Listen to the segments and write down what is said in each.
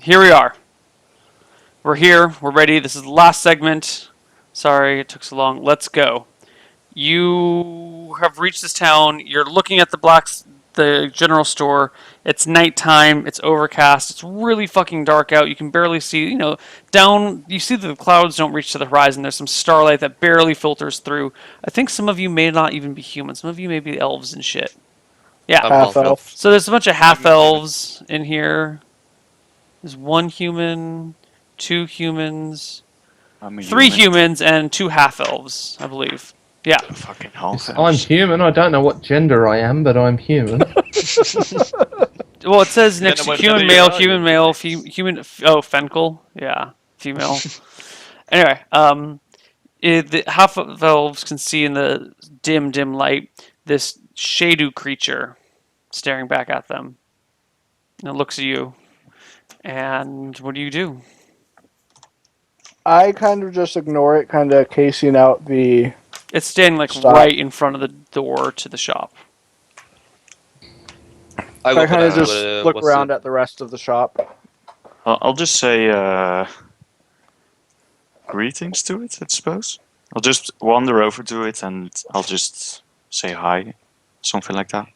here we are. We're here. We're ready. This is the last segment. Sorry it took so long. Let's go. You have reached this town. You're looking at the general store. It's nighttime. It's overcast. It's really fucking dark out. You can barely see, down. You see that the clouds don't reach to the horizon. There's some starlight that barely filters through. I think some of you may not even be human. Some of you may be elves and shit. Yeah. I'm Half half elf. So there's a bunch of half human. elves in here. There's one human, two humans, I'm a three human. humans, and two half elves, I believe. Yeah. Fucking half I'm human. I don't know what gender I am, but I'm human. Well, it says Yeah, next to what human gender male, are human you? male, human. Oh, Fenkel. Yeah, female. Anyway, the half of elves can see in the dim light this Shadu creature staring back at them. And it looks at you. And what do you do? I kind of just ignore it, kind of casing out the. It's standing like Stop. right in front of the door to the shop. I I kind of just look around at the rest of the shop. I'll just say greetings to it, I suppose. I'll just wander over to it and I'll just say hi, something like that.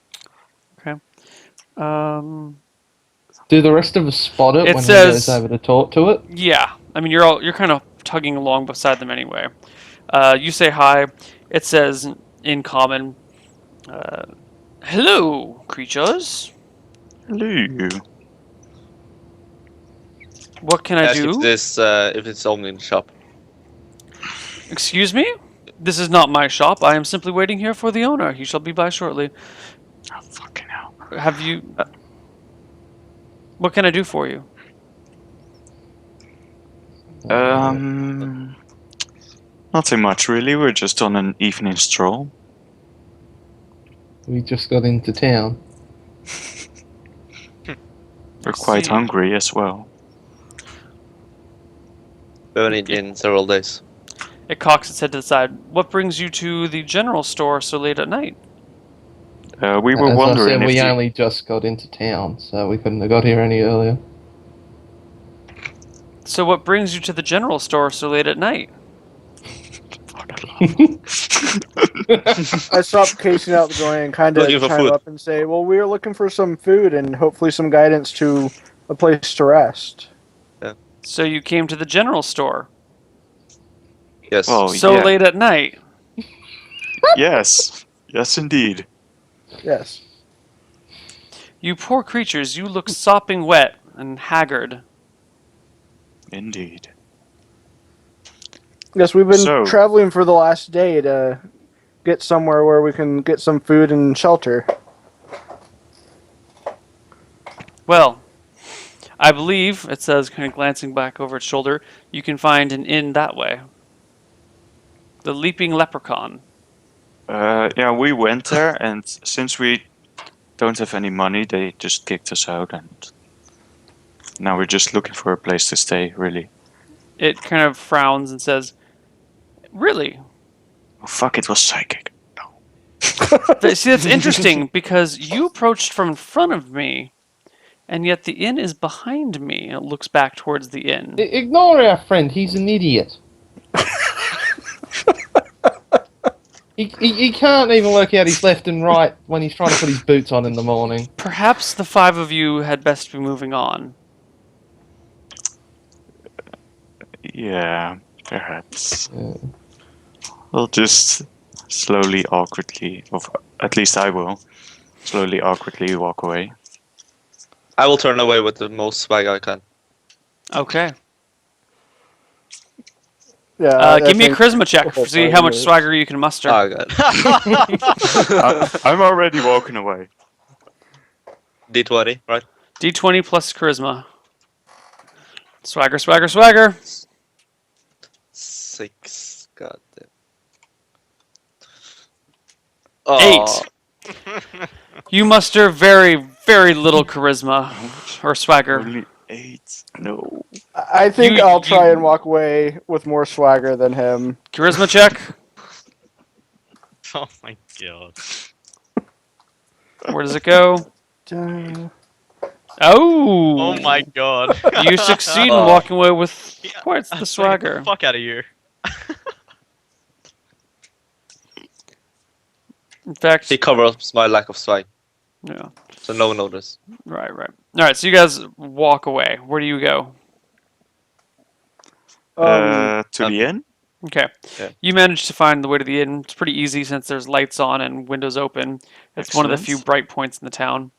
Do the rest of us spot it, It when says- he goes over to talk to it? Yeah, I mean you're kind of tugging along beside them anyway. You say hi. It says in common, "Hello, creatures. Hello. What can I Ask do?" if it's only in the shop. Excuse me? This is not my shop. I am simply waiting here for the owner. He shall be by shortly. Oh, fucking hell. Have you... What can I do for you? Nothing much really. We're just on an evening stroll. We just got into town. We're quite See. hungry as well. We haven't eaten in several days. It cocks its head to the side. What brings you to the general store so late at night? We were As I wondering said, if we the- only just got into town, so we couldn't have got here any earlier. So what brings you to the general store so late at night? I stop casing out the joint and kind of Looking for chime food. up and say, "Well, we are looking for some food and hopefully some guidance to a place to rest." So you came to the general store Yes. Oh, so yeah. late at night. Yes. Yes, indeed. Yes. You poor creatures, you look sopping wet and haggard. Indeed. Yes, we've been So- traveling for the last day to get somewhere where we can get some food and shelter. Well, I believe, it says, kind of glancing back over its shoulder, you can find an inn that way. The Leaping Leprechaun. Yeah, we went there, and since we don't have any money, they just kicked us out, and now we're just looking for a place to stay, really. It kind of frowns and says, "Really?" Oh, fuck, it was psychic. No. See, that's interesting because you approached from in front of me, and yet the inn is behind me. And it looks back towards the inn. Ignore our friend, he's an idiot. He can't even work out his left and right when he's trying to put his boots on in the morning. Perhaps the five of you had best be moving on. Yeah, perhaps. Yeah. We'll just slowly, awkwardly, or at least I will, slowly, awkwardly walk away. I will turn away with the most swag I can. Okay. Yeah. Give me a charisma check to see how much swagger you can muster. Oh god. I'm already walking away. D20, right? D20 plus charisma. Swagger, swagger, swagger. 6. God damn. Oh, 8. You muster very, very little charisma or swagger. Only 8. No. I think You- I'll try you- and walk away with more swagger than him. Charisma check. Oh my god. Where does it go? Oh! Oh my god. You succeed in Oh. walking away with Yeah, quite I'm the swinging the swagger. fuck out of you. In fact, He covers my lack of swag, yeah. so no one notices. Right, right. All right, so you guys walk away. Where do you go? To the inn? Okay. Yeah. You manage to find the way to the inn. It's pretty easy since there's lights on and windows open. It's one of the few Excellent. bright points in the town.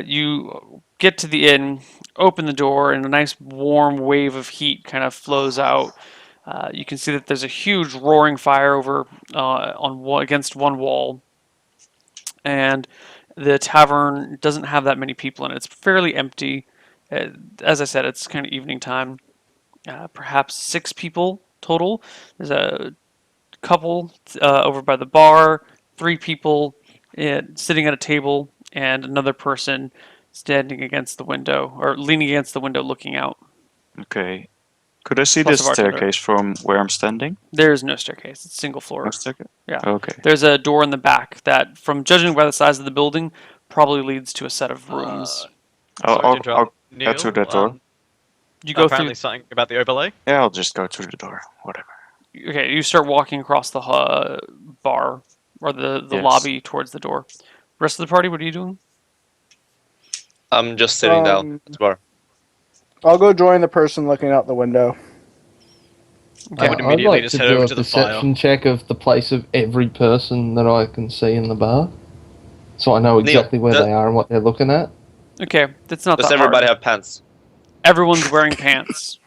You get to the inn, open the door, and a nice warm wave of heat kind of flows out. You can see that there's a huge roaring fire over against one wall, and the tavern doesn't have that many people in it. It's fairly empty. As I said, it's kind of evening time. Perhaps 6 people total. There's a couple over by the bar, 3 people sitting at a table, and another person standing against the window or leaning against the window looking out. Okay. Could I see Plus the a bartender. staircase from where I'm standing? There's no staircase. It's single No floor. staircase? Yeah. Okay. There's a door in the back that, from judging by the size of the building, probably leads to a set of rooms. I'll, Sorry to I'll interrupt, go to that door. You go through. apparently something about the overlay. Yeah, I'll just go through the door. Whatever. Okay, you start walking across the bar or the Yes. lobby towards the door. Rest of the party, what are you doing? I'm just sitting down at the bar. I'll go join the person looking out the window. Okay. would I'd immediately like just to head do over a to the fire. perception check of the place of every person that I can see in the bar, so I know Neil, exactly where they are and what they're looking at. Okay, that's not Does that everybody hard. have pants? Everyone's wearing pants.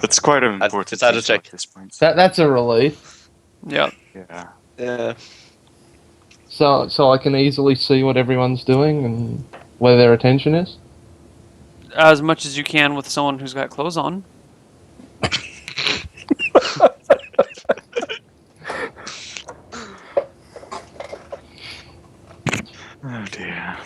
That's quite an important It's out of detail check. at this point. That's a relief. Yeah. Yeah. Yeah. So I can easily see what everyone's doing and where their attention is. As much as you can with someone who's got clothes on. Oh dear.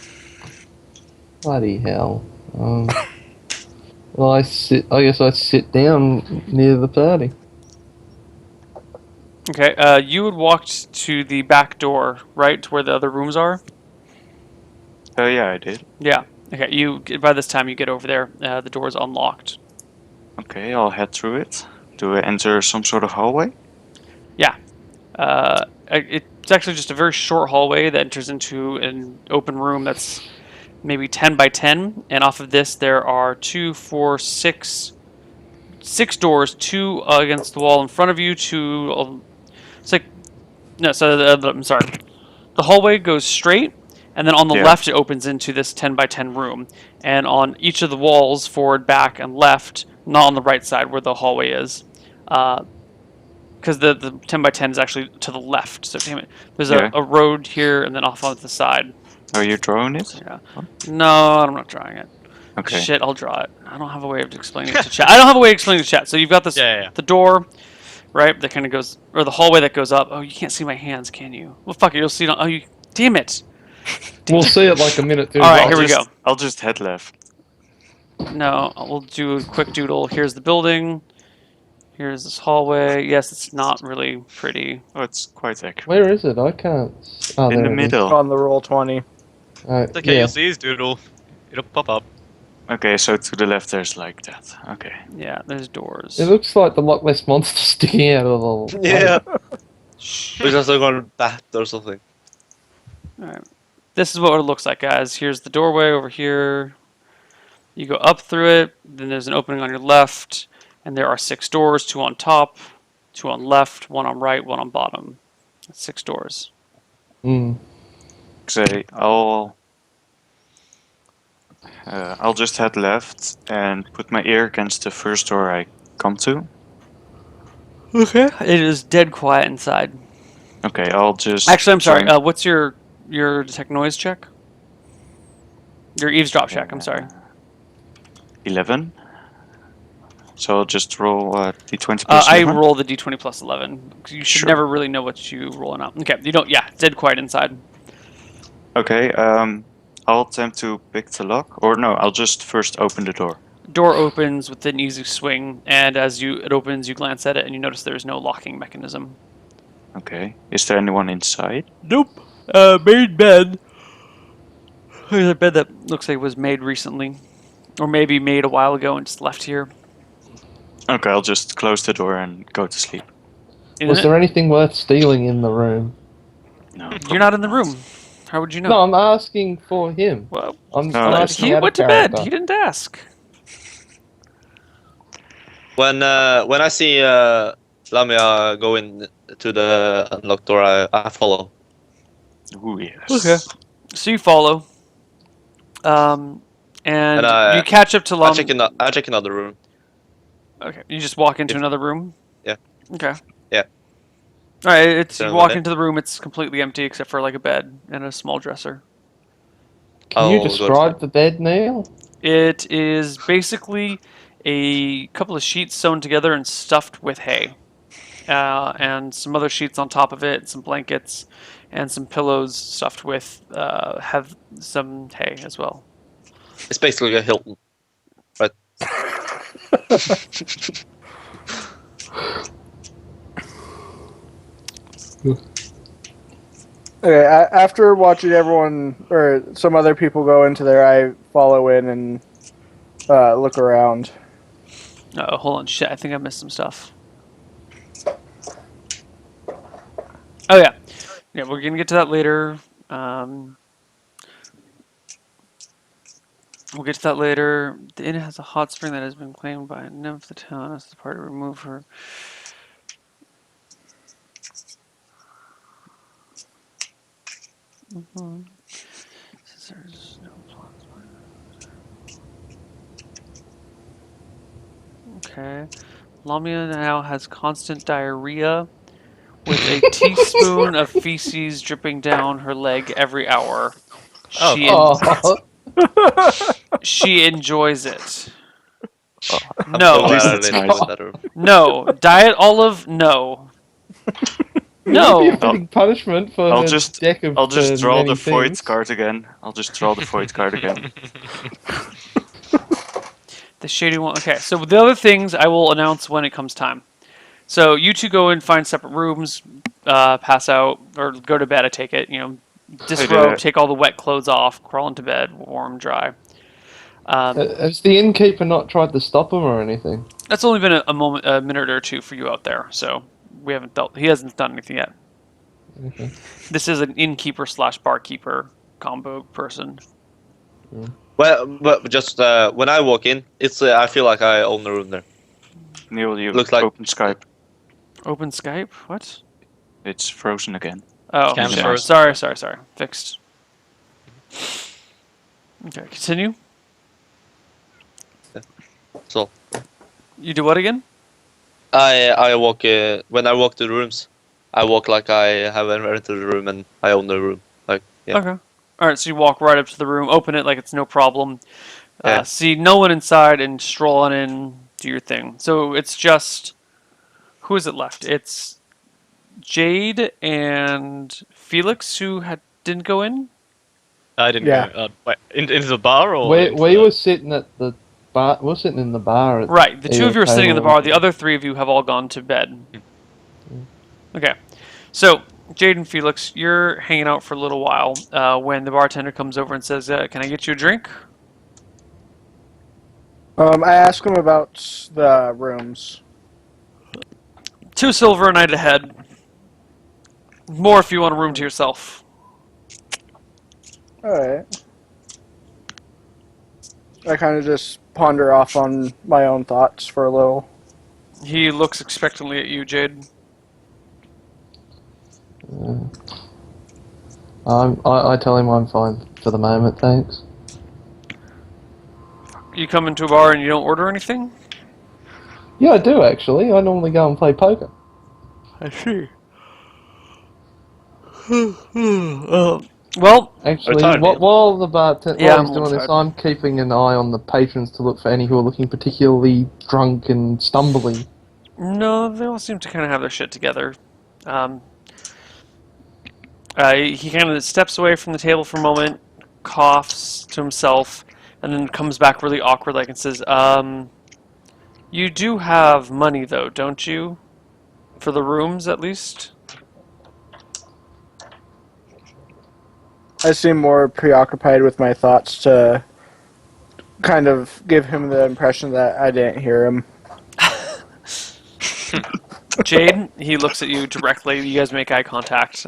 Bloody hell. Well, I guess I sit down near the party. Okay, you had walked to the back door, right, to where the other rooms are? Oh yeah, I did. Yeah. Okay, by this time you get over there, the door is unlocked. Okay, I'll head through it. Do I enter some sort of hallway? It's actually just a very short hallway that enters into an open room that's maybe 10 by 10, and off of this there are 2, 4, 6 doors, 2 against the wall in front of you, 2. It's like no, so I'm sorry. The hallway goes straight, and then on the Yeah. left it opens into this 10 by 10 room, and on each of the walls, forward, back, and left, not on the right side where the hallway is. Because the 10 by 10 is actually to the left. So damn it, there's Yeah. a road here and then off on the side. Are you drawing it? Yeah. No, I'm not drawing it. Okay. Shit, I'll draw it. I don't have a way of explaining it to chat. I don't have a way of explaining it to chat. So you've got this Yeah. the door, right? That kind of goes, or the hallway that goes up. Oh, you can't see my hands, can you? Well, fuck it. You'll see it. Oh, you. Damn it. We'll see it like a minute through. All right, the- here we go. I'll just head left. No, we'll do a quick doodle. Here's the building. Here's this hallway. Yes, it's not really pretty. Oh, it's quite accurate. Where is it? I can't. Oh, In there the it is. middle. On the roll 20. It's okay, Yeah. you'll see his doodle. It'll pop up. Okay, so to the left there's like that. Okay. Yeah, there's doors. It looks like the Loch Ness monster sticking out of the. Yeah. We're just going to bat or something. Alright. This is what it looks like, guys. Here's the doorway over here. You go up through it, then there's an opening on your left, and there are 6 doors, 2 on top, 2 on left, 1 on right, 1 on bottom. That's 6 doors. Mm. Say I'll just head left and put my ear against the first door I come to. Okay. It is dead quiet inside. Okay, I'll just. Actually, I'm sorry. try- What's your detect noise check? Your eavesdrop check. I'm sorry. 11. So I'll just roll d20 plus I 11. roll the d20 plus 11. You should Sure. never really know what you rolling out. Okay. You don't. Yeah. Dead quiet inside. Okay, I'll attempt to pick the lock. Or no, I'll just first open the door. Door opens with an easy swing, and as it opens, you glance at it and you notice there is no locking mechanism. Okay. Is there anyone inside? Nope. Main bed. There's a bed that looks like it was made recently, or maybe made a while ago and just left here. Okay, I'll just close the door and go to sleep. Isn't Was it? there anything worth stealing in the room? No, You're not in the room. How would you know? No, I'm asking for him. Well, I'm No, there's asking he out of went to bed. character. He didn't ask. When I see Lamia go in to the unlocked door, I follow. Ooh, yes. Okay. So you follow, and And you catch up to I Lam. check another room. Okay, you just walk into If- another room. Yeah. Okay. Yeah. All right. It's you Done walk with it. into the room. It's completely empty except for like a bed and a small dresser. Can you I'll go to describe sleep. the bed, Neil? It is basically a couple of sheets sewn together and stuffed with hay, and some other sheets on top of it, some blankets, and some pillows stuffed with have some hay as well. It's basically a Hilton, right? Okay, after watching everyone or some other people go into there, I follow in and look around. Oh, hold on, shit! I think I missed some stuff. Oh yeah, yeah. We're gonna get to that later. We'll get to that later. The inn has a hot spring that has been claimed by a nymph of the town as the party to remove her. Since there's no plots. Okay. Lamia now has constant diarrhea with a teaspoon of feces dripping down her leg every hour. Oh, She Oh, she enjoys it. I'm so No. glad I it's didn't nice. go in that room. No. Diet Olive, no. it would be a No. fitting punishment for I'll her just- deck of I'll just draw many the void things. card again. I'll just draw the void card again. The shady one. Okay, so the other things I will announce when it comes time. So you two go and find separate rooms, pass out, or go to bed. I take it. You know, disrobe, take all the wet clothes off, crawl into bed, warm, dry. Has the innkeeper not tried to stop him or anything? That's only been a minute or two for you out there, so we haven't dealt. He hasn't done anything yet. Okay. This is an innkeeper slash barkeeper combo person. Well, but just when I walk in, it's I feel like I own the room there. Neil, you Looks like- open Skype. Open Skype? What? It's frozen again. Oh, Cam's shit. frozen. Sorry. Fixed. Okay, continue. So You do what again? I walk when I walk to the rooms, I walk like I have entered the room and I own the room. Like yeah. Okay. All right, so you walk right up to the room, open it like it's no problem. Yeah. See no one inside, and stroll on in, do your thing. So it's just who is it left? It's Jade and Felix who didn't go in. I didn't Yeah. go. Wait, into the bar or? We into we the- were sitting at the bar. We're sitting in the bar. At Right. The two of you are sitting in the table. bar. The other three of you have all gone to bed. Okay. So Jade and Felix, you're hanging out for a little while when the bartender comes over and says, "Can I get you a drink?" I ask him about the rooms. 2 silver a night ahead. More if you want a room to yourself. All right. I kind of just ponder off on my own thoughts for a little. He looks expectantly at you, Jade. I tell him I'm fine for the moment, thanks. You come into a bar and you don't order anything? Yeah, I do actually. I normally go and play poker. I see. Well, Actually, Retired, Neil. while the bartender Yeah, while he's I'm doing this, retired. I'm keeping an eye on the patrons to look for any who are looking particularly drunk and stumbling. no, they all seem to kind of have their shit together. He kind of steps away from the table for a moment, coughs to himself, and then comes back really awkward like and says, you do have money though, don't you? For the rooms, at least? I seem more preoccupied with my thoughts to kind of give him the impression that I didn't hear him. Jade, he looks at you directly. You guys make eye contact.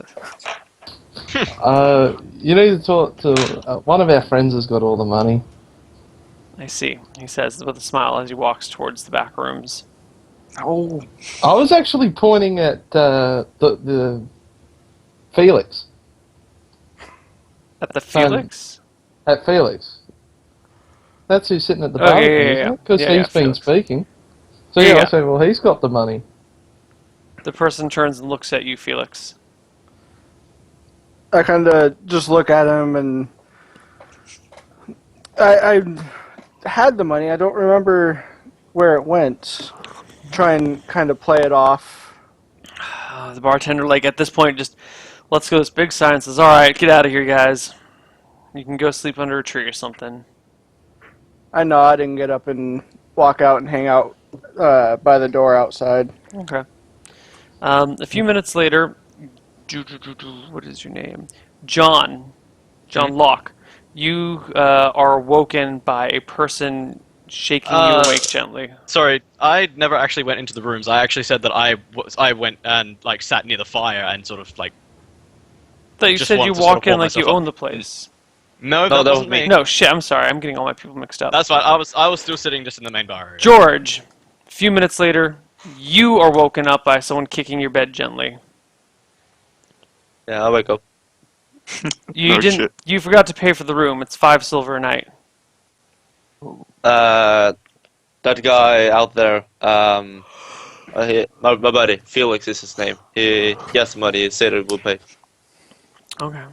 You need to talk to one of our friends has got all the money. I see, he says with a smile as he walks towards the back rooms. Oh, I was actually pointing at the Felix. At the Felix? At Felix. That's who's sitting at the Oh, bar, yeah, isn't it? Because yeah, he's been Felix. speaking. So Yeah. I said, well, he's got the money. The person turns and looks at you, Felix. I kind of just look at him and I had the money. I don't remember where it went. Try and kind of play it off. The bartender, like, at this point, just lets go this big sign and says, alright, get out of here, guys. You can go sleep under a tree or something. I nod and get up and walk out and hang out by the door outside. Okay. A few minutes later, what is your name? John Locke. You are woken by a person shaking you awake gently. Sorry, I never actually went into the rooms. I actually said that I went and like sat near the fire and sort of like. That you just said wanted you to sort of walk in pull like you myself own up. the place. No, No, that that wasn't was me. No, shit, I'm sorry. I'm getting all my people mixed up. That's fine. I was still sitting just in the main bar area. George, a few minutes later, you are woken up by someone kicking your bed gently. Yeah, I wake up. You No didn't. shit. You forgot to pay for the room. It's 5 silver a night. That guy out there, my buddy, Felix is his name. He has money, he said he will pay. Okay.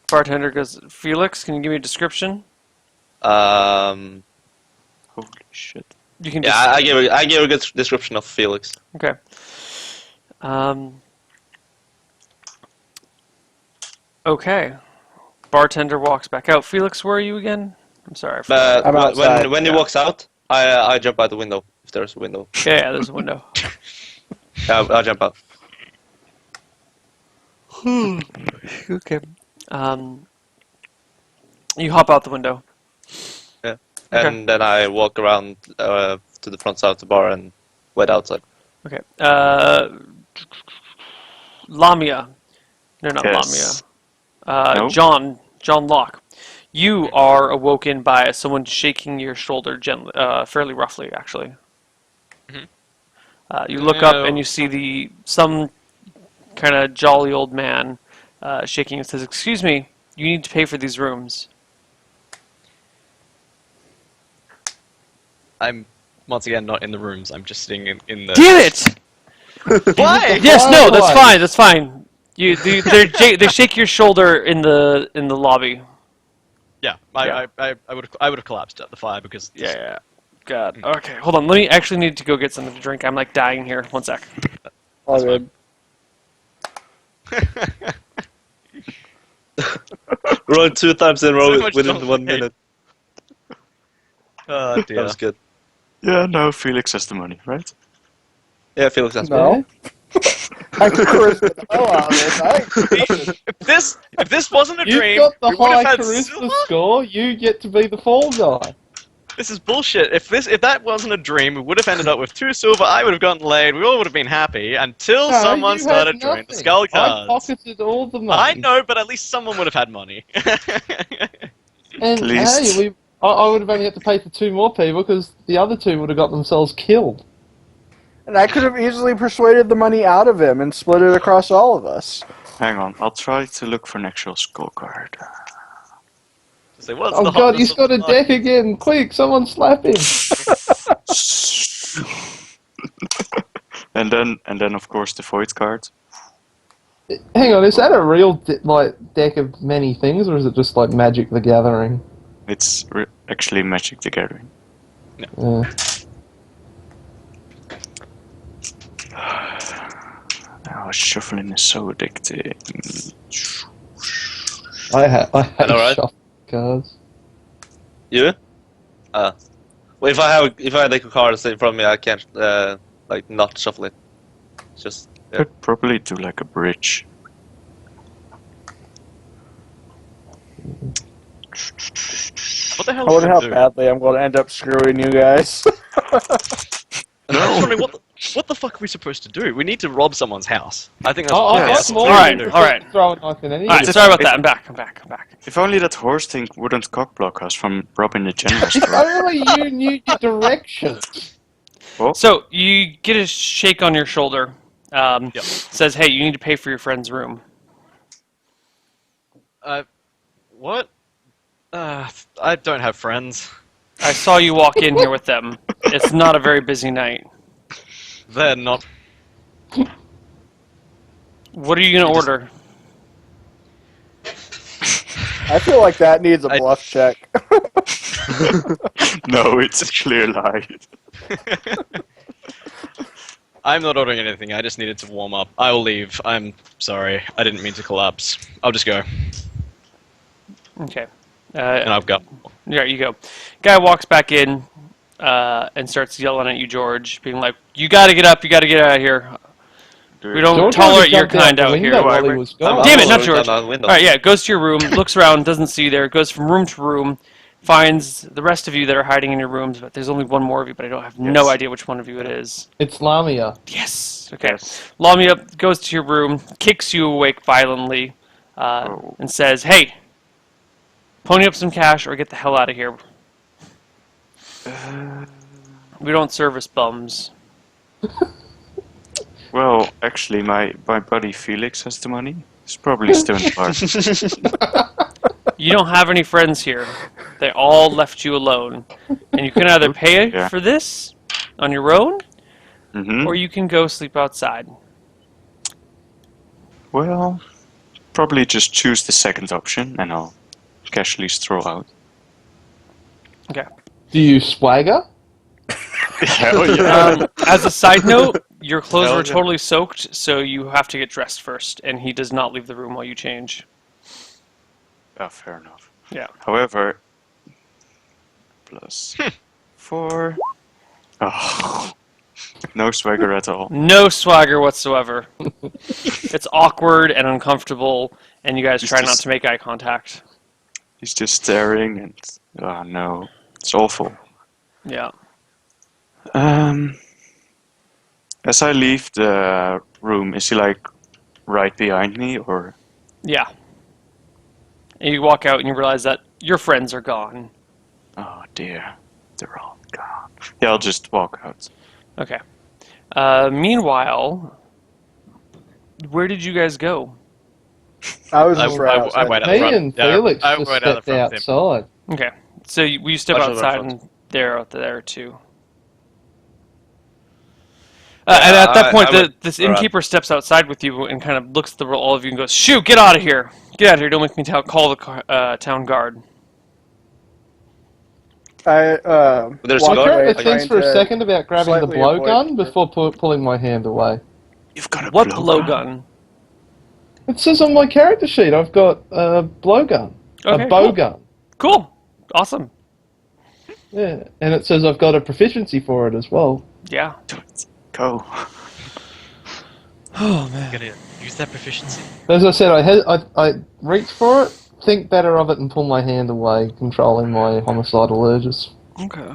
Bartender goes, Felix, can you give me a description? Um, Holy shit. You can yeah, just. I gave a good description of Felix. Okay. Okay. Bartender walks back out. Felix, where are you again? I'm sorry. I forgot. But I'm outside, when he yeah. walks out, I jump out the window, if there's a window. Yeah, there's a window. Yeah, I jump out. Okay. You hop out the window. Yeah. Okay. And then I walk around to the front side of the bar and wait outside. Okay. Lamia. No, not Yes. Lamia. No? John Locke. You are awoken by someone shaking your shoulder gently, fairly roughly, actually. Mhm. You look up No. and you see some kind of jolly old man shaking and says, "Excuse me, you need to pay for these rooms." I'm once again not in the rooms. I'm just sitting in the. Damn it! Why? Yes, no, that's Why? fine. That's fine. They shake your shoulder in the lobby. Yeah, Yeah. I would have collapsed at the fire because. Yeah. God. Okay, hold on. Let me actually need to go get something to drink. I'm like dying here. One sec. All That's good. Rolled 2 times in a So row much within don't 1 hate. minute. Oh That dear. was good. Yeah, no, Felix has the money, right? Yeah, Felix has No. I could charisma the hell out of this. If this wasn't a You've dream, got the we would high have had charisma silver. score. You get to be the fall guy. This is bullshit. If that wasn't a dream, we would have ended up with 2 silver. I would have gotten laid. We all would have been happy until No, someone you started had drawing the nothing. skull I cards. pocketed all the money. I know, but at least someone would have had money. And least- hey, I would have only had to pay for 2 more people because the other 2 would have got themselves killed. And I could have easily persuaded the money out of him and split it across all of us. Hang on, I'll try to look for an actual scorecard. Say, what's Oh the god, hotness he's of got a the deck again! Quick, someone slap him! and then of course the void card. Hang on, is that a real deck of many things, or is it just like Magic the Gathering? It's actually Magic the Gathering. Oh, shuffling is so addictive. I hate Alright. shuffle cards. You? Well, if I take a card in front of me, I can't like not shuffle it. It's just Could probably do like a bridge. What the I hell are we wonder gonna how do? badly I'm going to end up screwing you guys. I'm just wondering what the fuck are we supposed to do? We need to rob someone's house. I think that's Oh, obvious. I'm That's more what we Alright, need to do. alright. throw a knife in any Alright, of sorry it. about that. I'm back. I'm back. If only that horse thing wouldn't cockblock us from robbing the general store. Only you knew your directions. Well, So you get a shake on your shoulder. Yep. Says, "Hey, you need to pay for your friend's room." What? I don't have friends. I saw you walk in here with them. It's not a very busy night. They're not. What are you gonna You just- order? I feel like that needs a I- bluff check. no, it's a clear lie. I'm not ordering anything. I just needed to warm up. I will leave. I'm sorry. I didn't mean to collapse. I'll just go. Okay. And I've got. Yeah, you go. Guy walks back in and starts yelling at you, George, being like, "You got to get up! You got to get out of here! We don't George tolerate your jumped out kind the out window here." while he was gone. Damn it, not also George. down the window. All right, yeah, goes to your room, looks around, doesn't see you there, goes from room to room, finds the rest of you that are hiding in your rooms, but there's only one more of you, but I don't have no Yes. idea which one of you it is. It's Lamia. Yes. Okay. Yes. Lamia goes to your room, kicks you awake violently, and says, "Hey, pony up some cash or get the hell out of here. We don't service bums." Well, actually, my buddy Felix has the money. He's probably still in the bar. You don't have any friends here. They all left you alone. And you can either pay Yeah. for this on your own, Mm-hmm. or you can go sleep outside. Well, probably just choose the second option, and I'll casually stroll out. Okay. Do you swagger? Hell yeah! As a side note, your clothes Hell were yeah. totally soaked, so you have to get dressed first, and he does not leave the room while you change. Oh, fair enough. Yeah. However, plus 4. Oh, no swagger at all. No swagger whatsoever. It's awkward and uncomfortable, and you guys It's try not just- to make eye contact. He's just staring, and oh no, it's awful. Yeah. As I leave the room, is he like right behind me, or? Yeah. And you walk out and you realize that your friends are gone. Oh dear, they're all gone. Yeah, I'll just walk out. Okay. Meanwhile, where did you guys go? I was I, just right I, outside. I went out the Me front. and Yeah, Felix I just went out the stepped front with him. outside. Okay. So you step I shall run outside front. and they're out there too. And at that point, this alright. innkeeper steps outside with you and kind of looks at all of you and goes, "Shoot, get out of here! Get out of here! Don't make me call the town guard." I There's walked a I guard? away tried to think for a trying second about grabbing the slightly avoid blowgun her. before pulling my hand away. You've got a What blowgun? blowgun? It says on my character sheet I've got a blowgun. Okay, a bowgun. Cool. Awesome. Yeah, and it says I've got a proficiency for it as well. Yeah. Do it. Go. Oh man. Gotta use that proficiency. As I said, I reach for it, think better of it, and pull my hand away, controlling my homicidal urges. Okay.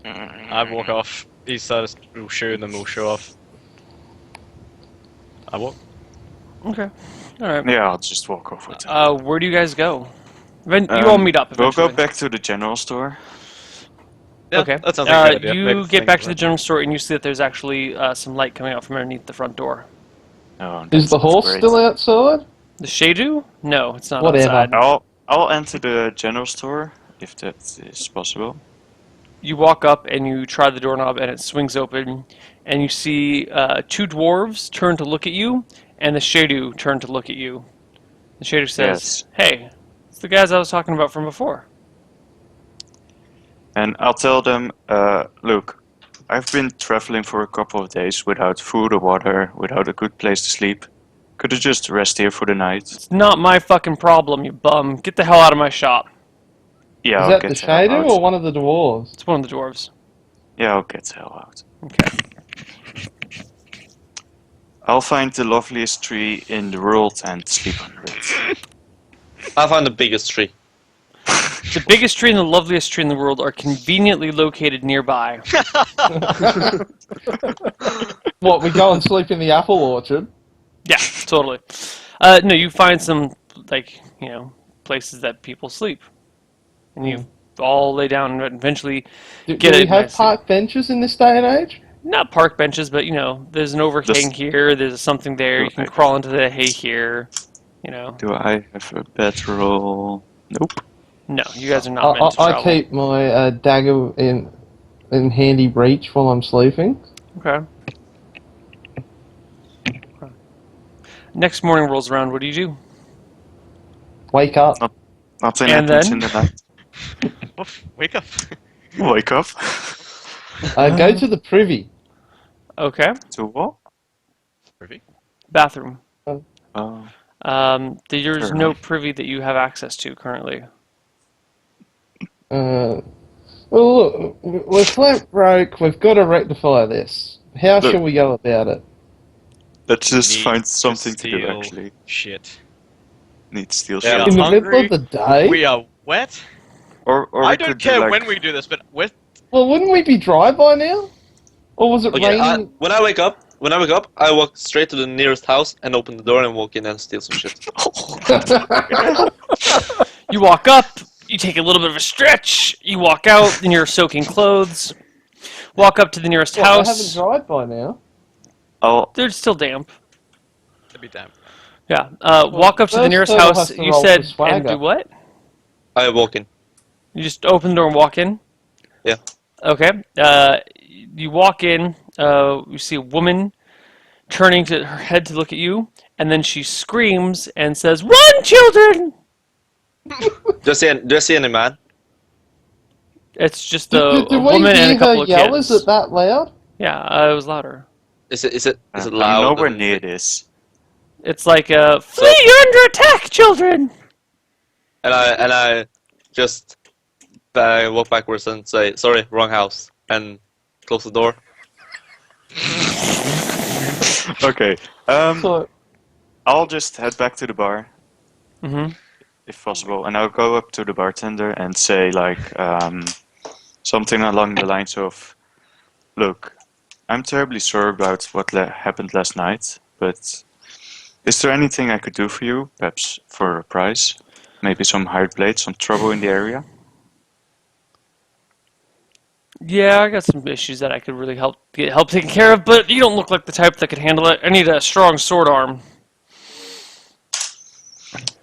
I walk off. He starts will shoot and then we'll show off. I walk. Okay. All right. Yeah, I'll just walk off with him. Where do you guys go? You all meet up. We'll Eventually. go back to the general store. Yeah, Okay. that sounds like a good idea. You Maybe get back to the think general store and you see that there's actually some light coming out from underneath the front door. Oh, Is that the sounds horse great. still outside? The Shadu? No, it's not Whatever. outside. I'll enter the general store if that is possible. You walk up and you try the doorknob and it swings open, and you see two dwarves turn to look at you, and the Shadu turn to look at you. The Shadu says, "Hey, it's the guys I was talking about from before." And I'll tell them, look, I've been traveling for a couple of days without food or water, without a good place to sleep. Could I just rest here for the night? It's not my fucking problem, you bum. Get the hell out of my shop. Yeah, Is I'll that get the the hell Shadow out. or one of the dwarves? It's one of the dwarves. Yeah, I'll get the hell out. Okay. I'll find the loveliest tree in the world and sleep under it. I found the biggest tree. The biggest tree and the loveliest tree in the world are conveniently located nearby. What, we go and sleep in the apple orchard? Yeah, totally. No, you find some, like, places that people sleep. And you all lay down and eventually Do get we a have nice- park benches in this day and age? Not park benches, but, there's an overhang here, there's something there, you can crawl into the hay here, Do I have a bedroll? Nope. No, you guys are not meant to I travel. keep my dagger in handy reach while I'm sleeping. Okay. Next morning rolls around, what do you do? Wake up. Nothing And happens then? in the night. Oof, wake up. Wake up. Go to the privy. Okay. To what? Bathroom. Oh. There's Fair no enough. privy that you have access to currently. Well, look, we're flat broke. We've got to rectify this. How Look. shall we go about it? Let's just Need find to something to do, steal actually. Shit. Need to steal Yeah. shit. In the middle hungry, of the day? We are wet. Or I we don't could do, care like, when we do this, but wet. Well, wouldn't we be dry by now? Or was it Okay, raining? when I wake up, I walk straight to the nearest house and open the door and walk in and steal some shit. You walk up, you take a little bit of a stretch, you walk out in your soaking clothes, walk up to the nearest What, they haven't house. dried by now? I'll, They're still damp. To be damn. Yeah. Walk up to the first nearest turtle house. has to You roll for said, and swagger. do what? I walk in. You just open the door and walk in? Yeah. Okay. You walk in, you see a woman turning to her head to look at you, and then she screams and says, "Run, children!" Do I see any man? It's just a, Do a we woman and hear a couple her of yell? kids. Is it that loud? Yeah, it was louder. Is it I'm loud? nowhere near this. It's like, "Flee! You're under attack, children!" And I just walk backwards and say, "Sorry, wrong house," and close the door. Okay. So, I'll just head back to the bar, Mm-hmm. if possible, and I'll go up to the bartender and say, like, something along the lines of, "Look, I'm terribly sorry about what happened last night, but is there anything I could do for you? Perhaps for a price? Maybe some hired blades, some trouble in the area?" Yeah, I got some issues that I could really get help taken care of, but you don't look like the type that could handle it. I need a strong sword arm.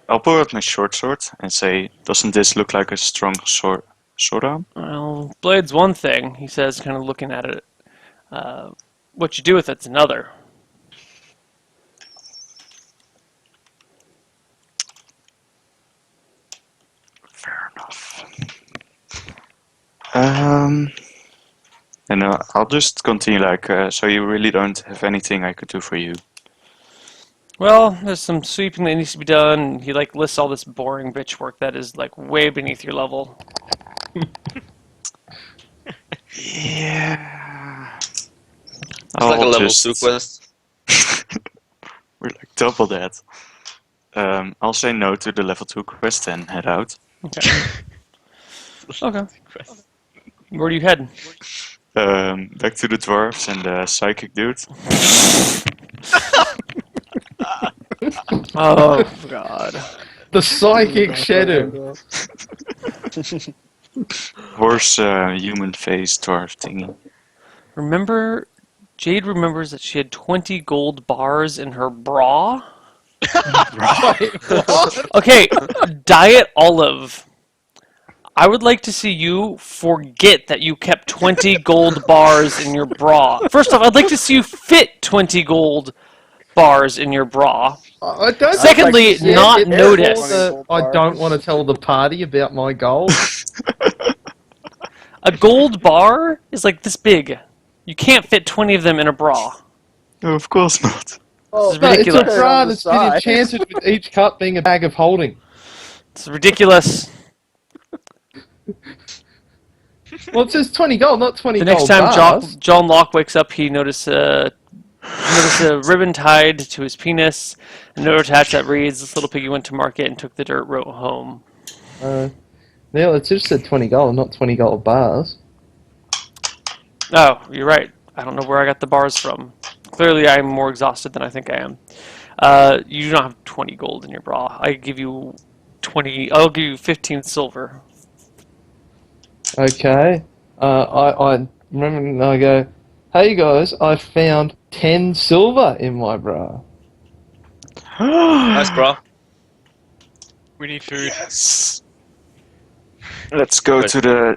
I'll pull out my short sword and say, "Doesn't this look like a strong sword arm?" Well, blade's one thing, he says, kind of looking at it. What you do with it's another. Fair enough. And I'll just continue, like, so you really don't have anything I could do for you. Well, there's some sweeping that needs to be done, and he like lists all this boring bitch work that is like way beneath your level. Yeah. It's like a level 2 quest. We're like double that. I'll say no to the level 2 quest and head out. Okay. Okay. Where do you head? Back to the dwarves and the psychic dude. Oh God. the psychic shadow. Horse human face dwarf thingy. Remember, Jade remembers that she had 20 gold bars in her bra. Okay, Diet Olive. I would like to see you forget that you kept 20 gold bars in your bra. First off, I'd like to see you fit 20 gold bars in your bra. I don't Secondly, like to see not it notice. there. I don't want to tell the party about my goals. A gold bar is like this big. You can't fit 20 of them in a bra. No, of course not. Oh, This is No, it's a ridiculous. bra that's been enchanted with each cup being a bag of holding. It's ridiculous. Well, it says 20 gold, not 20 The gold next time bars. John Locke wakes up, he notices notice a ribbon tied to his penis, a note attached that reads, "This little piggy went to market and took the dirt road home." Neil, it just said 20 gold, not 20 gold bars. Oh, you're right. I don't know where I got the bars from. Clearly, I'm more exhausted than I think I am. You do not have 20 gold in your bra. I give you 20. I'll give you 15 silver. Okay. I remember and I go, hey guys, I found 10 silver in my bra. Nice, bro. We need food. Yes. Let's go Good. to the.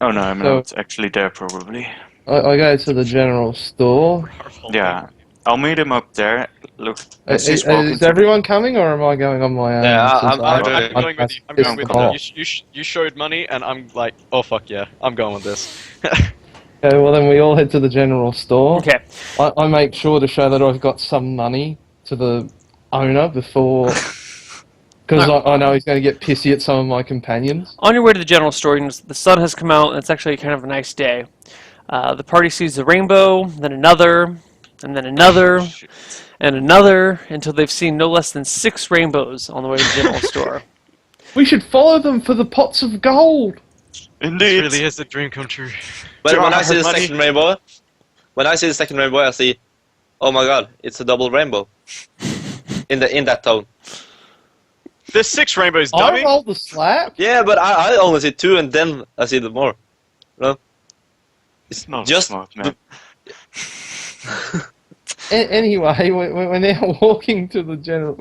Oh no, I'm So- not actually there probably. I go to the general store. Yeah, I'll meet him up there. Look, as he's walking Is to everyone coming, or am I going on my own? Yeah, Since I'm I'm going with you. I'm pissed going with them off. you. You showed money, and I'm like, oh fuck yeah, I'm going with this. Okay, well then we all head to the general store. Okay. I make sure to show that I've got some money to the owner before, because I know he's going to get pissy at some of my companions. On your way to the general store, you notice the sun has come out, and it's actually kind of a nice day. The party sees a rainbow, then another, and then another, and another, until they've seen no less than 6 rainbows on the way to the general store. We should follow them for the pots of gold. Indeed. This really is the dream come true. But when I see the money. second rainbow, I see, oh my god, it's a double rainbow. In that tone. There's 6 rainbows, I dummy. rolled the slap. Yeah, but I only see 2 and then I see the more. No? It's Not just smart, man. Anyway, we're now walking to the general.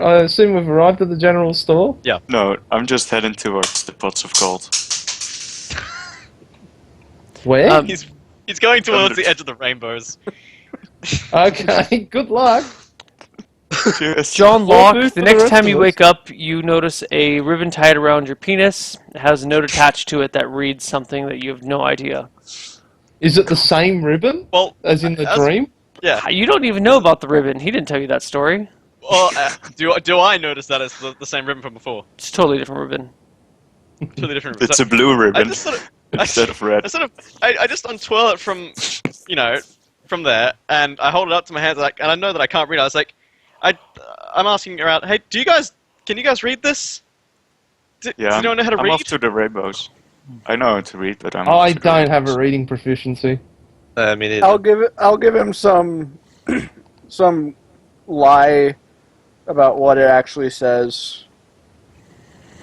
I assume we've arrived at the general store. No, I'm just heading towards the pots of gold. Where? Um, He's going towards the edge of the rainbows. Okay, good luck. Cheers. John Well, Locke, do the for the next rest time of you us. wake up, you notice a ribbon tied around your penis. It has a note attached to it that reads something that you have no idea. Is it the same ribbon Well, as in the as- dream? yeah. You don't even know about the ribbon. He didn't tell you that story. Well, do I notice that it's the same ribbon from before? It's a totally different ribbon. Totally different ribbon. It's a blue I ribbon just sort of, instead of red. I just untwirl it from, from there, and I hold it up to my hands, like, and I know that I can't read it. I was like, I'm asking around, hey, can you guys read this? Does Yeah, anyone know how to I'm read? off to the rainbows. I know how to read, but I'm. I off to the don't have a rainbows. reading proficiency. I mean, it, I'll give him some some lie about what it actually says.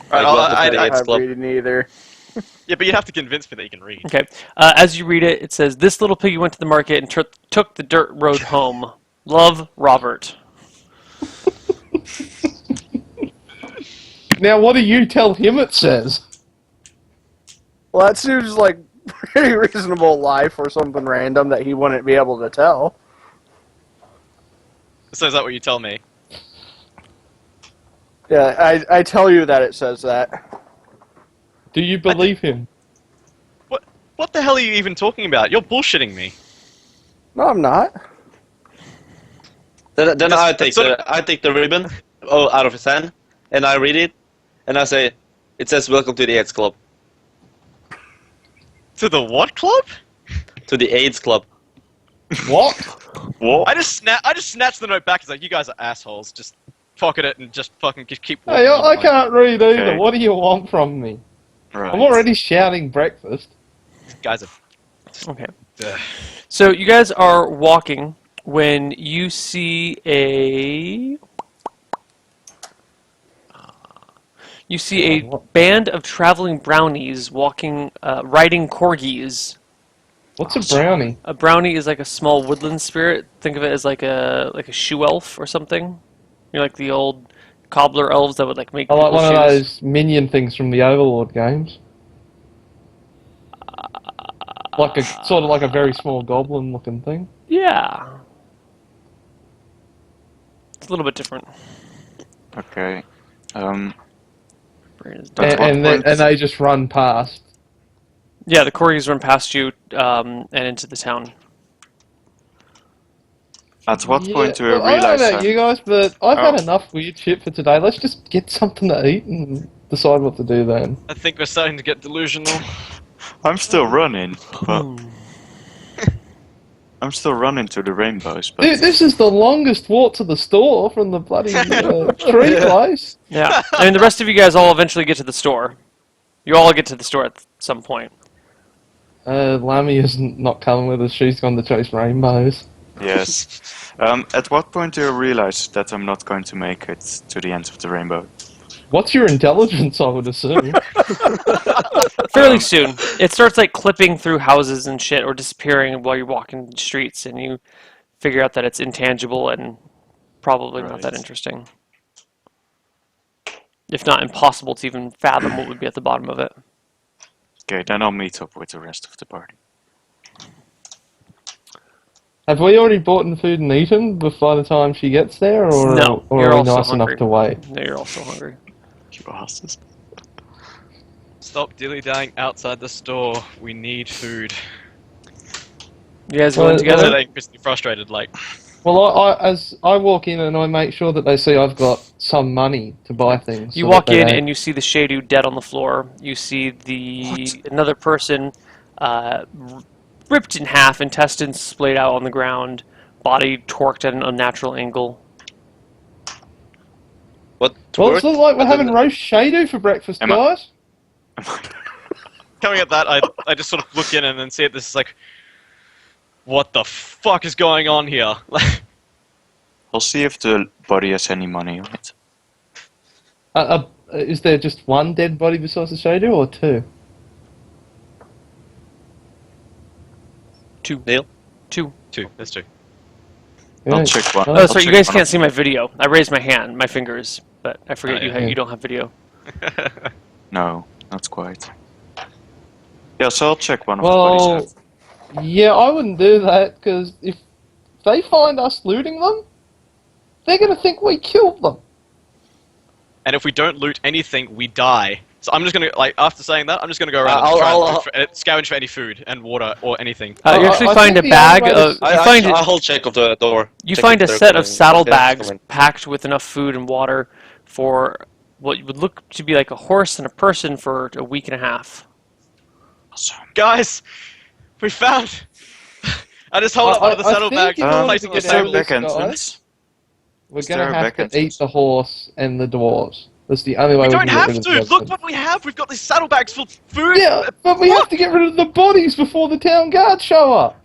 Right, Like, what I the don't Idiots have Club. reading either. Yeah, but you have to convince me that you can read. Okay. As you read it, it says, "This little piggy went to the market and took the dirt road home. Love, Robert." Now, what do you tell him it says? Well, that seems like pretty reasonable lie for something random that he wouldn't be able to tell. So is that what you tell me? Yeah, I tell you that it says that. Do you believe him? What the hell are you even talking about? You're bullshitting me. No, I'm not. then That's- I take the ribbon out of his hand and I read it and I say, it says welcome to the AIDS Club. To the what club? To the AIDS Club. What? What? I just snatched the note back. It's like, you guys are assholes. Just pocket it and just fucking keep walking. Hey, I on. can't read either. Okay. What do you want from me? Right. I'm already shouting breakfast. These guys are. Okay. Ugh. So you guys are walking when you see a band of traveling brownies walking, riding corgis. What's a brownie? A brownie is like a small woodland spirit. Think of it as like a shoe elf or something. You know, like the old cobbler elves that would like make I like people's one of shoes. those minion things from the Overlord games. Like a sort of like a very small goblin looking thing. Yeah. It's a little bit different. Okay. Brain is dead. At what point- And they just run past. Yeah, the corgis run past you and into the town. At what point do well, I realize I don't know that? about you guys, but I've had Oh. enough weird shit for today. Let's just get something to eat and decide what to do then. I think we're starting to get delusional. I'm still running, but Hmm. I'm I'm still running to the rainbows, but This is the longest walk to the store from the bloody tree Yeah. place. Yeah. I mean, the rest of you guys all eventually get to the store. You all get to the store at some point. Lammy is not coming with us. She's gone to chase rainbows. yes. At what point do you realize that I'm not going to make it to the end of the rainbow? What's your intelligence, I would assume? Fairly soon. It starts like clipping through houses and shit or disappearing while you're walking the streets and you figure out that it's intangible and probably not that Right. interesting. If not impossible to even fathom what would be at the bottom of it. Okay, then I'll meet up with the rest of the party. Have we already bought in food and eaten by the time she gets there, or, No, or you're are we also nice hungry. enough to wait? No, you're also hungry. You bastards. Stop dilly-dallying outside the store. We need food. You guys Well, going So together? they're increasingly frustrated, like, Well, as I walk in and I make sure that they see I've got some money to buy things. You so walk that they in don't- and you see the Shadu dead on the floor. You see another person ripped in half, intestines splayed out on the ground, body torqued at an unnatural angle. What? Well, it's worked? not like we're I having didn't- roast shadu for breakfast, Am I- guys. coming at that, I just sort of look in and then see it. This is like, what the fuck is going on here? I'll see if the body has any money on it. Is there just one dead body besides the shadu, or two? Two. Neil? Two. Two. There's two. I'll Yeah. check one. Oh, I'll sorry, you check guys one can't of see my video. I raised my hand, my fingers, but I forget Oh, you yeah. you don't have video. No, not quite. Yeah, so I'll check one of the Well, bodies out. yeah, I wouldn't do that because if they find us looting them, they're gonna think we killed them. And if we don't loot anything, we die. So I'm just gonna, like, after saying that, I'm just gonna go around and I'll- try and I'll- scavenge for any food and water or anything. You I- actually I find a think the only bag way to of. s- You find I hold check of the door. You Check find if a they're set of coming- saddlebags coming. packed with enough food and water for what would look to be like a horse and a person for a week and a half. Awesome. Guys, we found. I just hold up one of the I saddlebags think in and order place to it on the Is get there out a of table. this, back guys, entrance? we're Is gonna there a have back to entrance? eat the horse and the dwarves. That's the only way We we don't can get have rid of to. the Look others. what we have. We've got these saddlebags full of food. Yeah, but we have to get rid of the bodies before the town guards show up.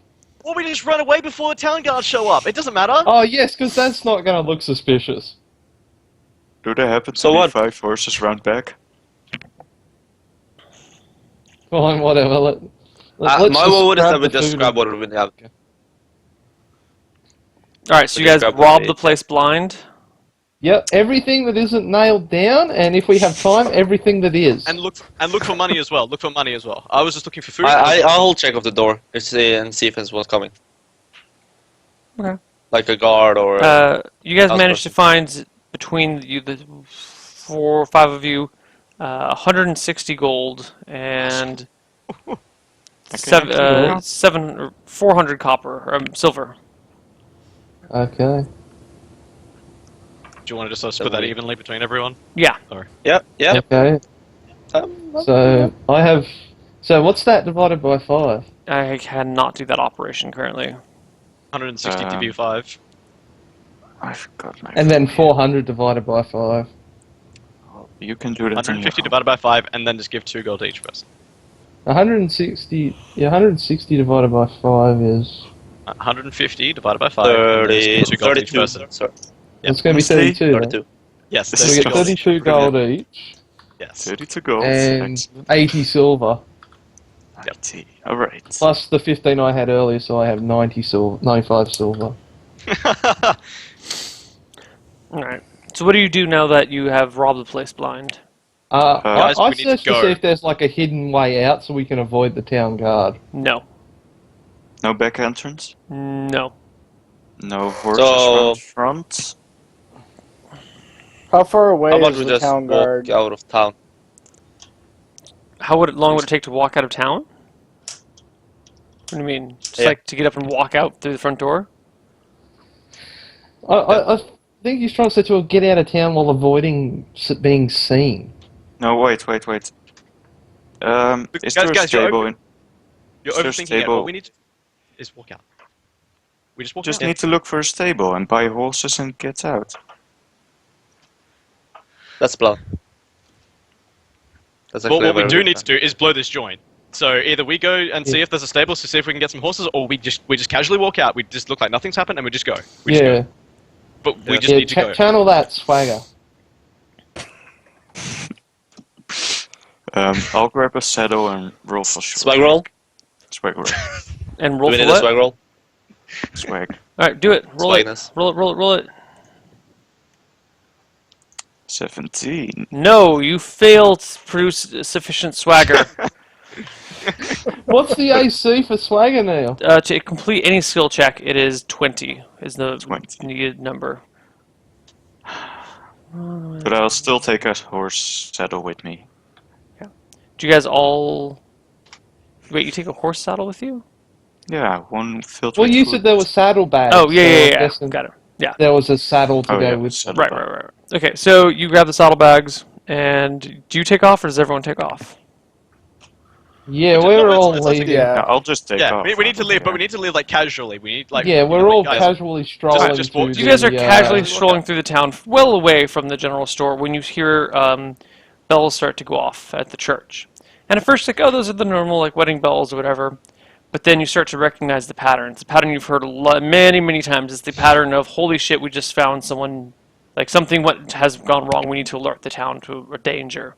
Or we just run away before the town guards show up. It doesn't matter. Oh yes, because that's not going to look suspicious. Do there happen to So be what? 5 horses round back? Fine, whatever. Let's My just vote is grab that we the just food grab and- what we have. All right, so We you just guys grab what rob we the ate. place blind. Yep, everything that isn't nailed down, and if we have time, everything that is. And look for money as well. Look for money as well. I was just looking for food. I'll hold check of the door and see if it's coming. Okay. Like a guard or. You guys House managed to find between you, the 4 or 5 of you, 160 gold and Okay. 400 copper, silver. Okay. Do you want to just sort of split that evenly between everyone? Yeah. Yep. Okay. So I have. So what's that divided by 5? I cannot do that operation currently. 160 to Um, be 5. I've got my. And then 400 divided by 5. You can do that. 150 divided by 5, and then just give 2 gold to each person. 160. Yeah, 160 divided by 5 is. 150 divided by 5. and then just give 2 gold to each 32. person. Sorry, It's going to be Honestly, 32. Then. 32. Yes, This So is we 32 get gold. 32 gold each, Yes. 32 gold. and 80 silver. 90. Alright. Plus the 15 I had earlier, so I have 90 silver, 95 silver. All right. So what do you do now that you have robbed the place blind? Guys, I we need to searched to go. see if there's like a hidden way out so we can avoid the town guard. No. No back entrance? No. No horses So- round front? How far away How about is we the just town walk guard? out of town? How long would it take to walk out of town? What do you mean? Just Yeah. like to get up and walk out through the front door? I think he's trying to say to her, get out of town while avoiding being seen. No, wait. Is Guys, there a guys, you're stable in... You're Is there overthinking it. stable- What we need to is walk out. We just walk Just out. need to look for a stable and buy horses and get out. That's the plan. That's But actually a what we very do good need plan. to do is blow this joint. So either we go and see if there's a stable to see if we can get some horses, or we just casually walk out. We just look like nothing's happened and we just go. We just Yeah. go. But we Yeah. just Yeah, need to go. channel that swagger. I'll grab a saddle and roll for sure. Swag roll? Swag roll. And Do roll we for need a what? swag roll? Swag. All right, do it. Roll it. Swagness. Roll it. Roll it. Roll it. 17. No, you failed to produce sufficient swagger. What's the AC for swagger now? To complete any skill check, it is 20. Is the 20. needed number. But I'll still take a horse saddle with me. Do you guys all? Wait, you take a horse saddle with you? Yeah, one filled Well, with you food. said there were saddlebags. Oh, yeah, so yeah, I'm yeah. guessing Got it. Yeah. there was a saddle to Oh, go yeah, with. saddle. Right. Okay, so you grab the saddlebags, and do you take off, or does everyone take off? Yeah, No, we're let's- all let's take leaving. it. Yeah, Yeah, I'll just take Yeah, off. we need to leave, but we Yeah. need to leave like casually. We need like we're all guys, casually strolling just walk- to You guys are the, casually walk strolling out. through the town, well away from the general store, when you hear bells start to go off at the church. And at first, like, oh, those are the normal like wedding bells or whatever. But then you start to recognize the pattern. It's a pattern you've heard many, many times. It's the pattern of, holy shit, we just found someone, like something what has gone wrong. We need to alert the town to a danger.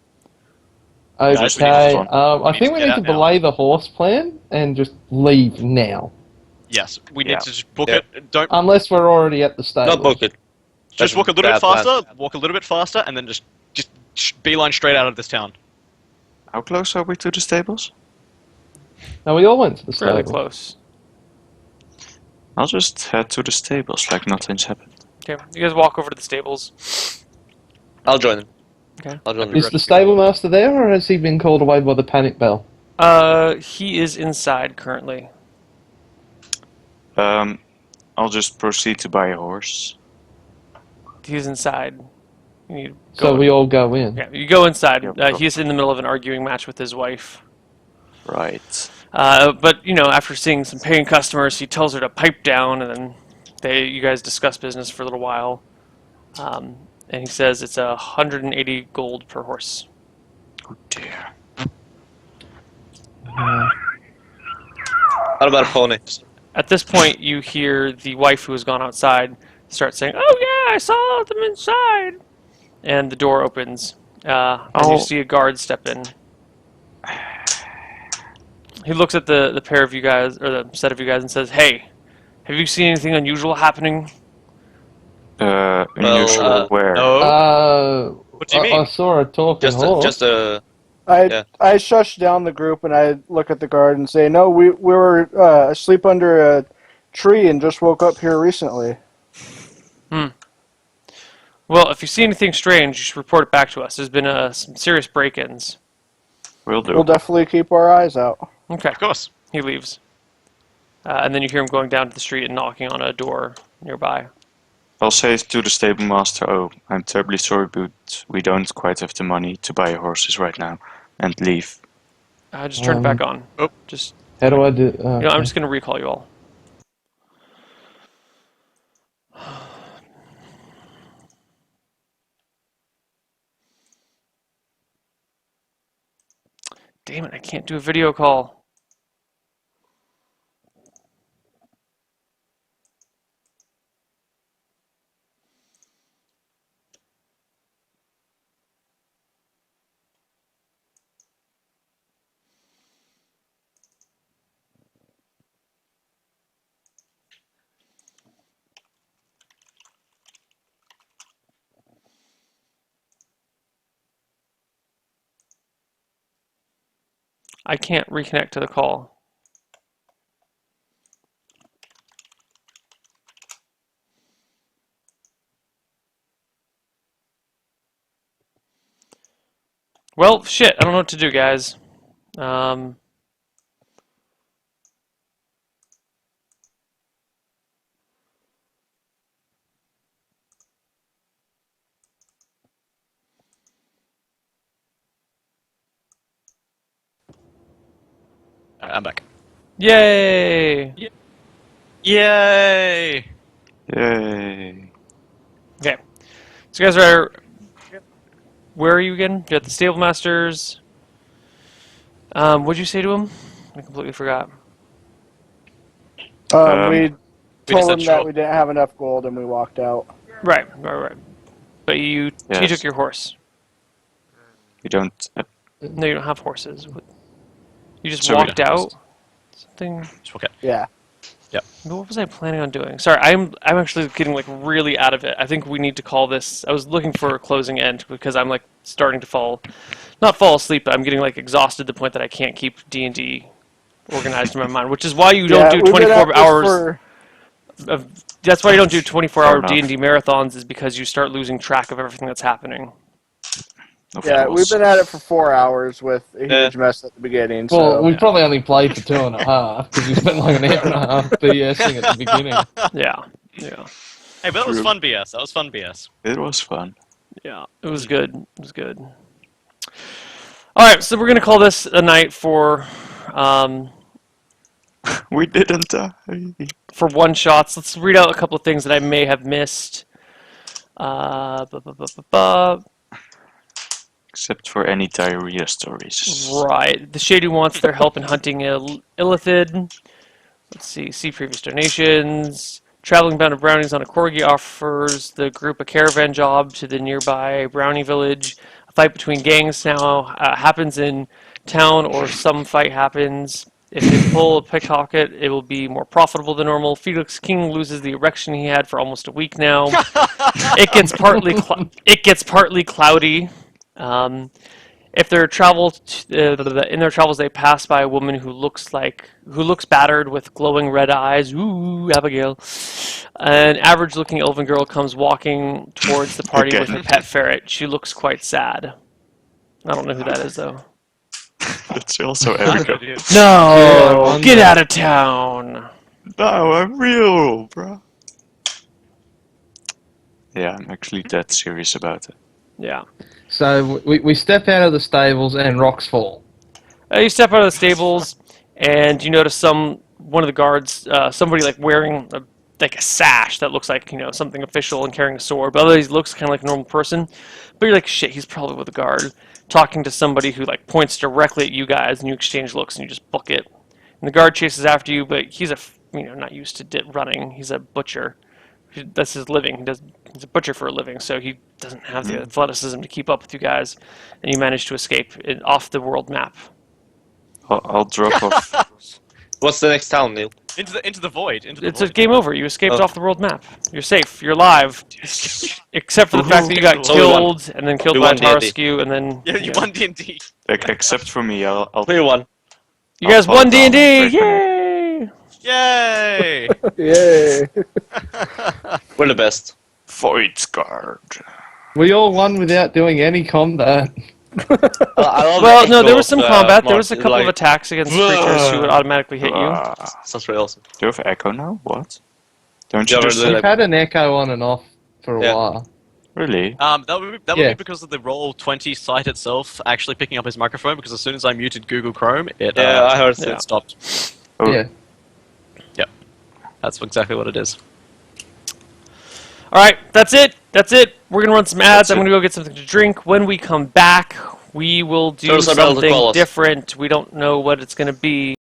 Guys, we need Okay, to- I think we get need out to now. belay the horse plan and just leave now. Yes, we Yeah. need to just book Yeah. it. Don't Unless we're already at the stable. Not book it. just That's walk a little bit bad plan. faster. Walk a little bit faster, and then just beeline straight out of this town. How close are we to the stables? No, we all went to the Fairly stable. close. I'll just head to the stables like nothing's happened. Okay, you guys walk over to the stables. I'll join him. Okay. I'll join him. Is the stable master there, or has he been called away by the panic bell? He is inside currently. I'll just proceed to buy a horse. He's inside. You need to So go we all go in. Yeah, you go inside. Yep, go. He's in the middle of an arguing match with his wife. Right. But you know, after seeing some paying customers, he tells her to pipe down, and then you guys discuss business for a little while. And he says it's 180 gold per horse. Oh dear. How about a pony? At this point, you hear the wife who has gone outside start saying, "Oh yeah, I saw them inside," and the door opens. And you Oh. see a guard step in. He looks at the pair of you guys, or the set of you guys, and says, "Hey, have you seen anything unusual happening?" Unusual where? No. What do you mean? I saw a talking horse. Just a. I Yeah. I shush down the group and I look at the guard and say, "No, we were asleep under a tree and just woke up here recently." Well, if you see anything strange, you should report it back to us. There's been some serious break-ins. Will do. We'll definitely keep our eyes out. Okay. Of course. He leaves. And then you hear him going down to the street and knocking on a door nearby. I'll say to the stable master, "Oh, I'm terribly sorry, but we don't quite have the money to buy horses right now," and leave. Just turn it back on. Oh. Just, How do I do? you know, I'm just going to recall you all. Damn it, I can't do a video call. I can't reconnect to the call. Well, shit, I don't know what to do, guys. I'm back. Yay! Yay! Yay. Okay. So you guys are. Where are you again? You're at the stable masters. What'd you say to him? I completely forgot. We just told said him that sure. we didn't have enough gold and we walked out. Right. But he Yes. took your horse. We don't. No, you don't have horses. You just So we walked don't have out. Something. Okay. Yeah. What was I planning on doing? Sorry, I'm actually getting like really out of it. I think we need to call this. I was looking for a closing end because I'm like starting to not fall asleep, but I'm getting like exhausted to the point that I can't keep D&D organized in my mind. Which is why you don't do we've been at 24 this hours. for- That's why you don't do 24-hour enough. D&D marathons, is because you start losing track of everything that's happening. Of Yeah, course. we've been at it for 4 hours with a Yeah. huge mess at the beginning. Well, So we probably only played for 2.5 because we spent like an hour and a half BSing at the beginning. Yeah. Hey, but that was True. fun BS. That was fun BS. It was fun. Yeah, it was good. It was good. All right, so we're gonna call this a night for We didn't die. one shots. Let's read out a couple of things that I may have missed. Except for any diarrhea stories. Right, the Shady wants their help in hunting Illithid. Let's see previous donations. Traveling bound of brownies on a corgi offers the group a caravan job to the nearby brownie village. A fight between gangs now happens in town, or some fight happens. If they pull a pickpocket, it will be more profitable than normal. Felix King loses the erection he had for almost a week now. It gets partly cloudy. If their in their travels, they pass by a woman who looks battered with glowing red eyes. Ooh, Abigail. An average-looking elven girl comes walking towards the party with her Again. pet ferret. She looks quite sad. I don't know who that is though. It's also Erica. No, wonder. get out of town. No, I'm real, bro. Yeah, I'm actually dead serious about it. Yeah. So we step out of the stables and rocks fall. You step out of the stables, and you notice one of the guards, somebody like wearing like a sash that looks like something official and carrying a sword, but otherwise he looks kind of like a normal person. But you're like, shit, he's probably with a guard, talking to somebody who like points directly at you guys, and you exchange looks, and you just book it. And the guard chases after you, but he's not used to running. He's a butcher. That's his living. He's a butcher for a living, so he doesn't have the athleticism to keep up with you guys, and you manage to escape off the world map. I'll drop off. What's the next town, Neil? Into the void. It's a game over. You escaped off the world map. You're safe. You're alive. Except for the fact that you got So we won. killed, and then killed We by a won D&D. Tarasque, and then Yeah, you won D&D. Except for me, I'll We won. you guys I'll won fall down D&D! quickly. Yay! Yay! yay! We're the best. Void Guard. We all won without doing any combat. I love Well, the no, echo there was some of, combat. There was a Mark. couple of Like, attacks against creatures who would automatically hit you. sounds pretty awesome. Do you have echo now? What? Don't you Yeah, just... we're We've like- had an echo on and off for a Yeah. while. Really? That would be Yeah. because of the Roll20 site itself actually picking up his microphone, because as soon as I muted Google Chrome, it Yeah, I heard yeah. it. stopped. Oh, Yeah. That's exactly what it is. All right, that's it. We're gonna run some ads. That's I'm it. gonna go get something to drink. When we come back, we will do Turn us around to call something us. different. We don't know what it's gonna be.